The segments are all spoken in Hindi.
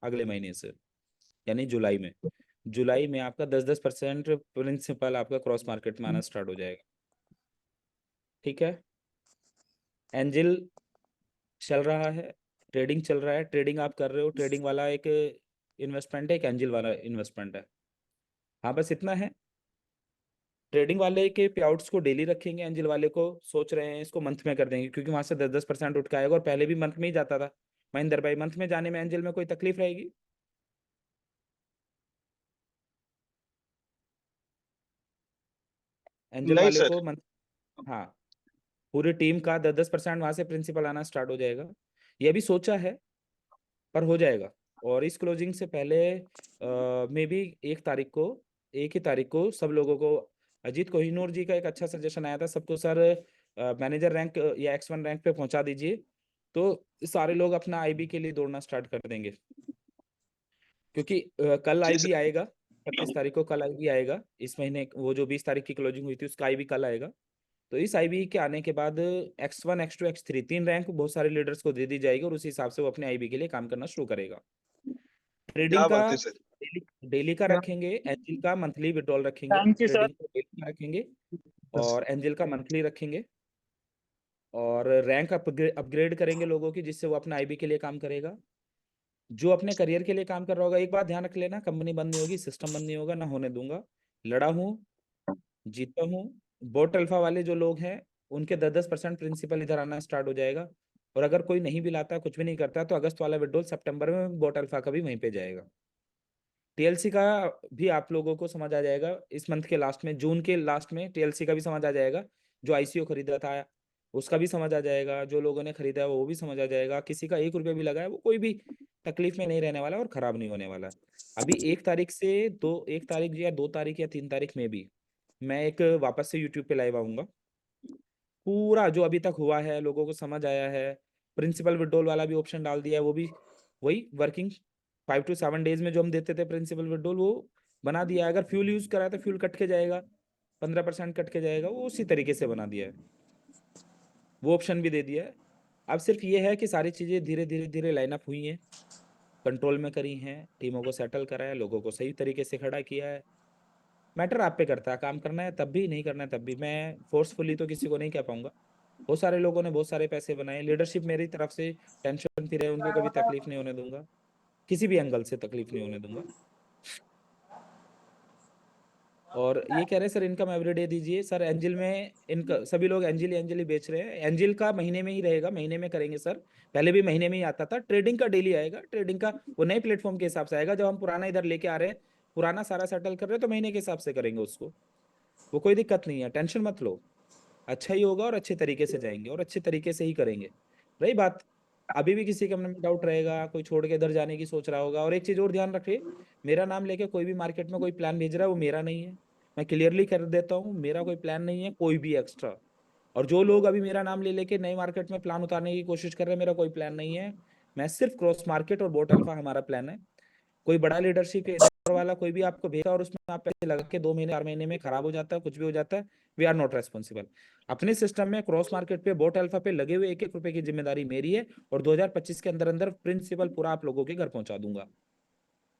अगले महीने से, यानी जुलाई में आपका 10-10% प्रिंसिपल आपका क्रॉस मार्केट में आना स्टार्ट हो जाएगा। ठीक है। एंजल चल रहा है, ट्रेडिंग चल रहा है, ट्रेडिंग आप कर रहे हो, ट्रेडिंग वाला एक इन्वेस्टमेंट है, एक एंजल वाला इन्वेस्टमेंट है। हाँ बस इतना है। ट्रेडिंग वाले के पे आउट्स को डेली रखेंगे, एंजल वाले को सोच रहे हैं इसको मंथ में कर देंगे, क्योंकि वहां से 10-10% उठ के आएगा, और पहले भी मंथ में ही जाता था। महेंद्र भाई, मंथ में जाने में एंजल में कोई तकलीफ रहेगी? एंजल नहीं वाले सर। को मंथ, हाँ, पूरी टीम का 10-10% वहां से प्रिंसिपल आना स्टार्ट हो जाएगा। ये भी सोचा है, पर हो जाएगा। और इस क्लोजिंग से पहले मे बी 1 ही तारीख को सब लोगों को, अजीत कोहिनूर जी का एक अच्छा सजेशन आया था सबको, सर मैनेजर रैंक या X1 रैंक पे पहुंचा दीजिए, तो सारे लोग अपना आईबी के लिए दौड़ना स्टार्ट कर देंगे। क्योंकि कल जी आईबी सर। आएगा, 25 तारीख को कल आईबी आएगा, इस महीने वो जो 20 तारीख की क्लोजिंग हुई थी उसका आईबी कल आएगा। तो इस आईबी के आने के बाद X1 X2 X3 तीन रैंक बहुत सारे लीडर्स को दे दी जाएगी, और उसी हिसाब से वो अपने आईबी के लिए काम करना शुरू करेगा। ट्रेडिंग क्या का बात है सर। डेली का रखेंगे, एंजल का मंथली विड्रॉल रखेंगे, थैंक यू सर। ट्रेडिंग का डेली का रखेंगे, और एंजल का मंथली रखेंगे। और रैंक अपग्रेड करेंगे लोगों की, जिससे वो अपना आईबी के लिए काम करेगा। जो अपने करियर के लिए काम कर रहा होगा, एक बात ध्यान रख लेना, कंपनी बंद नहीं होगी, सिस्टम बंद नहीं होगा, ना होने दूंगा। लड़ा हूँ, जीता हूँ। बोट अल्फा वाले जो लोग हैं, उनके 10-10% प्रिंसिपल इधर आना स्टार्ट हो जाएगा। और अगर कोई नहीं भी लाता, कुछ भी नहीं करता, तो अगस्त वाला विड्रॉल सितंबर में बोट अल्फा का भी वहीं पे जाएगा। टीएलसी का भी आप लोगों को समझ आ जाएगा इस मंथ के लास्ट में, जून के लास्ट में टीएलसी का भी समझ आ जाएगा। जो आईसीओ खरीदा था उसका भी समझ आ जाएगा, जो लोगों ने खरीदा है वो भी समझ आ जाएगा, किसी का 1 रुपया भी लगा है वो कोई भी तकलीफ में नहीं रहने वाला और खराब नहीं होने वाला। अभी 1 तारीख से 1 तारीख या 2 तारीख या 3 तारीख में भी मैं एक वापस से यूट्यूब पे लाइव आऊंगा। पूरा जो अभी तक हुआ है लोगों को समझ आया है, प्रिंसिपल विड्रॉल वाला भी ऑप्शन डाल दिया है, वो भी वही वर्किंग 5 to 7 डेज में जो हम देते थे प्रिंसिपल विड्रॉल, वो बना दिया है। अगर फ्यूल यूज करा तो फ्यूल कट के जाएगा, 15% कट के जाएगा, वो उसी तरीके से बना दिया है, वो ऑप्शन भी दे दिया है। अब सिर्फ ये है कि सारी चीजें धीरे धीरे धीरे लाइन अप हुई हैं, कंट्रोल में करी हैं, टीमों को सेटल करा है, लोगों को सही तरीके से खड़ा किया है। मैटर आप पे करता है, काम करना है तब भी, नहीं करना है तब भी। मैं फोर्सफुली तो किसी को नहीं कह पाऊंगा। बहुत सारे लोगों ने बहुत सारे पैसे बनाए, लीडरशिप मेरी तरफ से टेंशन फ्री रहे, उनको कभी तकलीफ नहीं होने दूंगा, किसी भी एंगल से तकलीफ नहीं होने दूंगा। और ये कह रहे हैं सर इनकम एवरीडे दीजिए, सर एंजिल में इनका सभी लोग एंजिल ही बेच रहे हैं, एंजिल का महीने में ही रहेगा, महीने में करेंगे सर। पहले भी महीने में ही आता था, ट्रेडिंग का डेली आएगा, ट्रेडिंग का वो नए प्लेटफॉर्म के हिसाब से आएगा। जब हम पुराना इधर लेके आ रहे हैं, पुराना सारा सेटल कर रहे हैं, तो महीने के हिसाब से करेंगे उसको, वो कोई दिक्कत नहीं है, टेंशन मत लो। अच्छा ही होगा और अच्छे तरीके से जाएंगे और अच्छे तरीके से ही करेंगे। रही बात, अभी भी किसी के मन में डाउट रहेगा, कोई छोड़ के इधर जाने की सोच रहा होगा, और एक चीज और ध्यान रखिए, मेरा नाम लेके कोई भी मार्केट में कोई प्लान भेज रहा है वो मेरा नहीं है। मैं क्लियरली कर देता हूँ, मेरा कोई प्लान नहीं है कोई भी एक्स्ट्रा। और जो लोग अभी मेरा नाम ले लेके नए मार्केट में प्लान उतारने की कोशिश कर रहे हैं, मेरा कोई प्लान नहीं है। मैं सिर्फ क्रॉस मार्केट और बोट अल्फा हमारा प्लान है। कोई बड़ा लीडरशिप इधर वाला कोई भी आपको भेजा और उसमें आप पैसे लगा के 2 महीने 4 महीने में खराब हो जाता है, कुछ भी हो जाता है, वी आर नॉट रेस्पॉन्सिबल। अपने सिस्टम में क्रॉस मार्केट पे बोट अल्फा पे लगे हुए 1-1 रुपए की जिम्मेदारी मेरी है, और 2025 के अंदर अंदर प्रिंसिपल पूरा आप लोगों के घर पहुंचा दूंगा।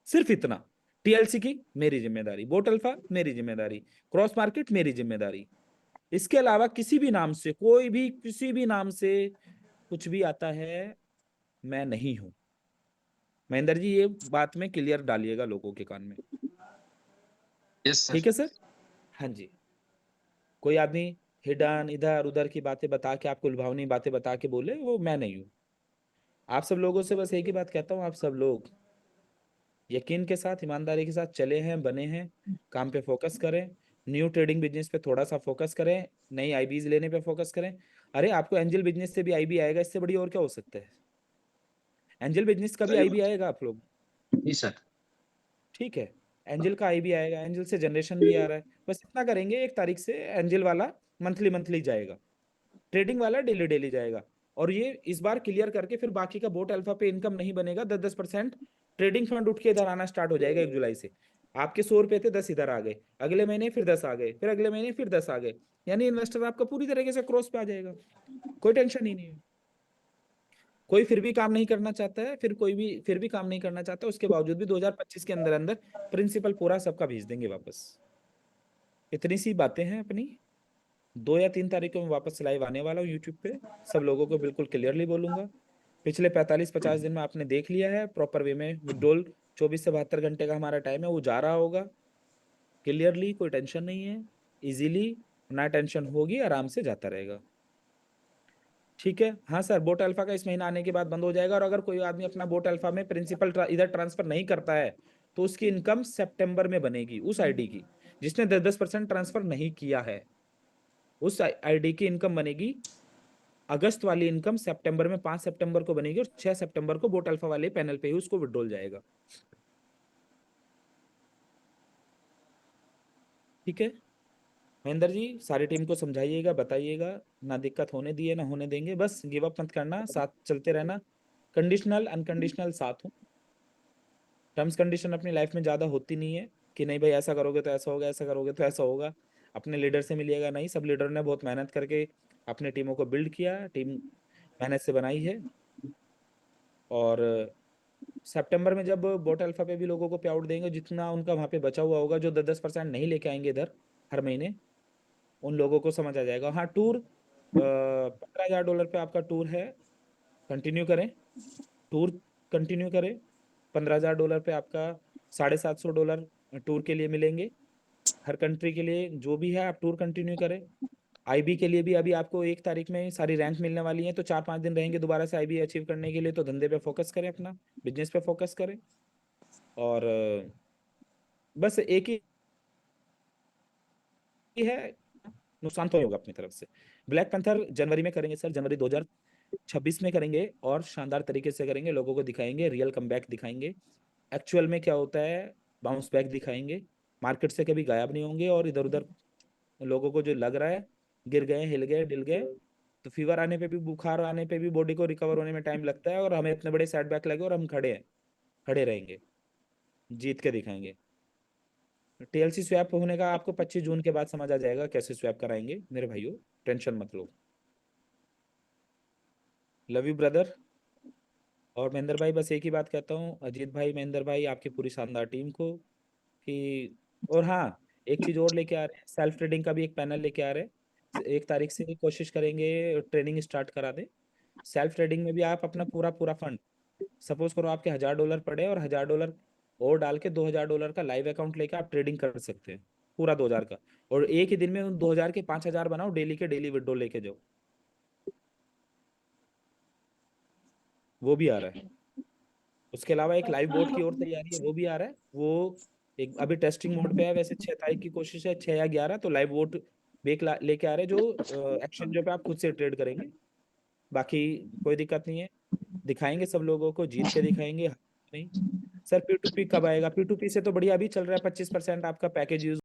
सिर्फ इतना। टीएलसी की मेरी जिम्मेदारी, बोट अल्फा मेरी जिम्मेदारी, क्रॉस मार्केट मेरी जिम्मेदारी। इसके अलावा किसी भी नाम से, कोई भी किसी भी नाम से कुछ भी आता है, मैं नहीं हूं। महेंद्र जी ये बात में क्लियर डालिएगा लोगों के कान में। Yes sir. ठीक है सर। हाँ जी। कोई आदमी हिडन इधर उधर की बातें बता के, आपको लुभावनी बातें बता के बोले, वो मैं नहीं हूँ। आप सब लोगों से बस एक ही बात कहता हूँ, आप सब लोग यकीन के साथ, ईमानदारी के साथ चले हैं, बने हैं, काम पे फोकस करें, न्यू ट्रेडिंग बिजनेस पे थोड़ा सा फोकस करें, नई आईबीज लेने पे फोकस करें। अरे आपको एंजल बिजनेस से भी आईबी आएगा, इससे बड़ी और क्या हो सकता है? एंजल बिजनेस का भी सही आईबी बात। आएगा आप लोग। जी सर। ठीक है। एंजल का आईबी आएगा, एंजल से जनरेशन भी आ रहा है, बस इतना करेंगे, 1 तारीख से एंजल वाला मंथली मंथली जाएगा, ट्रेडिंग वाला डेली डेली जाएगा। और ये इस बार क्लियर करके फिर बाकी का बोट अल्फा पे इनकम नहीं बनेगा, 10-10% ट्रेडिंग फंड उठ के इधर आना स्टार्ट हो जाएगा 1 जुलाई से। आपके 100 रुपए थे, 10 इधर आ गए, अगले महीने फिर 10 आ गए, फिर अगले महीने फिर 10 आ गए, यानी इन्वेस्टर आपका पूरी तरीके से क्रॉस पे आ जाएगा। कोई टेंशन ही नहीं है, कोई फिर भी काम नहीं करना चाहता है, कोई भी फिर भी काम नहीं करना चाहता, उसके बावजूद भी 2025 के अंदर अंदर प्रिंसिपल पूरा सबका भेज देंगे वापस। इतनी सी बातें हैं अपनी। 2 या 3 तारीख को मैं वापस लाइव आने वाला हूँ यूट्यूब पे, सब लोगों को बिल्कुल क्लियरली बोलूंगा। पिछले 45-50 दिन में आपने देख लिया है प्रॉपर वे में विड्रॉल, 24 से 72 घंटे का हमारा टाइम है, वो जा रहा होगा क्लियरली, कोई टेंशन नहीं है, इजीली, ना टेंशन होगी, आराम से जाता रहेगा। ठीक है। हाँ सर, बोट अल्फा का इस महीना आने के बाद बंद हो जाएगा, और अगर कोई आदमी अपना बोट अल्फा में प्रिंसिपल इधर ट्रांसफर नहीं करता है तो उसकी इनकम सितंबर में बनेगी, उस आईडी की जिसने 10% ट्रांसफर नहीं किया है, उस आईडी की इनकम बनेगी। अगस्त वाली इनकम सितंबर में 5 सितंबर को बनेगी, और 6 सितंबर को बोट अल्फा वाले पैनल पे ही उसको विड्रॉल जाएगा। ठीक है महेंद्र जी, सारी टीम को समझाइएगा, बताइएगा, ना दिक्कत होने दिए ना होने देंगे, बस गिव अप मत करना, साथ चलते रहना, कंडीशनल अनकंडीशनल साथ हो। टर्म्स कंडीशन अपनी लाइफ में ज़्यादा होती नहीं है कि नहीं भाई ऐसा करोगे तो ऐसा होगा, ऐसा करोगे तो ऐसा होगा, अपने लीडर से मिलिएगा नहीं, सब लीडर ने बहुत मेहनत करके अपने टीमों को बिल्ड किया, टीम मेहनत से बनाई है। और सितंबर में जब बोट अल्फा पे भी लोगों को पे आउट देंगे, जितना उनका वहाँ पे बचा हुआ होगा, जो 10% नहीं लेके आएंगे इधर हर महीने, उन लोगों को समझ आ जाएगा। हाँ टूर $15,000 पे आपका टूर है, कंटिन्यू करें, टूर कंटिन्यू करें। $15,000 पे आपका $750 टूर के लिए मिलेंगे, हर कंट्री के लिए जो भी है आप टूर कंटिन्यू करें। आईबी के लिए भी अभी आपको 1 तारीख में सारी रैंक मिलने वाली है, तो 4-5 दिन रहेंगे दोबारा से आईबी अचीव करने के लिए, तो धंधे पे फोकस करें, अपना बिजनेस पे फोकस करें। और बस एक ही है, नुकसान तो नहीं होगा अपनी तरफ से। ब्लैक पैंथर जनवरी में करेंगे सर, जनवरी 2026 में करेंगे, और शानदार तरीके से करेंगे, लोगों को दिखाएंगे, रियल कमबैक दिखाएंगे, एक्चुअल में क्या होता है बाउंस बैक दिखाएंगे, मार्केट से कभी गायब नहीं होंगे। और इधर उधर लोगों को जो लग रहा है गिर गए, हिल गए, डिल गए, तो फीवर आने पे भी, बुखार आने पे भी बॉडी को रिकवर होने में टाइम लगता है, और हमें इतने बड़े सेटबैक लगे और हम खड़े हैं, खड़े रहेंगे, जीत के दिखाएंगे। टीएलसी स्वैप होने का आपको 25 जून के बाद समझ आ जाएगा कैसे स्वैप कराएंगे मेरे भाइयों, टेंशन मत लो। Love you brother. और महेंद्र भाई बस एक ही बात कहता हूँ, अजीत भाई, महेंद्र भाई, आपकी पूरी शानदार टीम को कि, और हाँ एक चीज और लेके आ रहे हैं, सेल्फ ट्रेडिंग का भी एक पैनल लेके आ रहे हैं, 1 तारीख से कोशिश करेंगे ट्रेनिंग स्टार्ट करा दें। सेल्फ ट्रेडिंग में भी आप अपना पूरा पूरा फंड, सपोज करो आपके $1000 पड़े, और $1000 और डाल के $2000 का लाइव अकाउंट लेके आप ट्रेडिंग कर सकते हैं, पूरा 2000 का, और एक ही दिन में उन 2000 के 5000 बनाओ, डेली के डेली विड्रॉल लेके जाओ, वो भी आ रहा है। उसके अलावा एक लाइव बोट की ओर तैयारी है, वो भी आ रहा है, वो एक अभी टेस्टिंग मोड पे है, वैसे 6 तारीख की कोशिश है, 6 या 11, तो लाइव बोट लेके आ रहे हैं, जो एक्सचेंजों पे आप खुद से ट्रेड करेंगे। बाकी कोई दिक्कत नहीं है, दिखाएंगे सब लोगों को, जीत के दिखाएंगे, नहीं। सर P2P कब आएगा? P2P से तो बढ़िया अभी चल रहा है, 25% आपका पैकेज यूज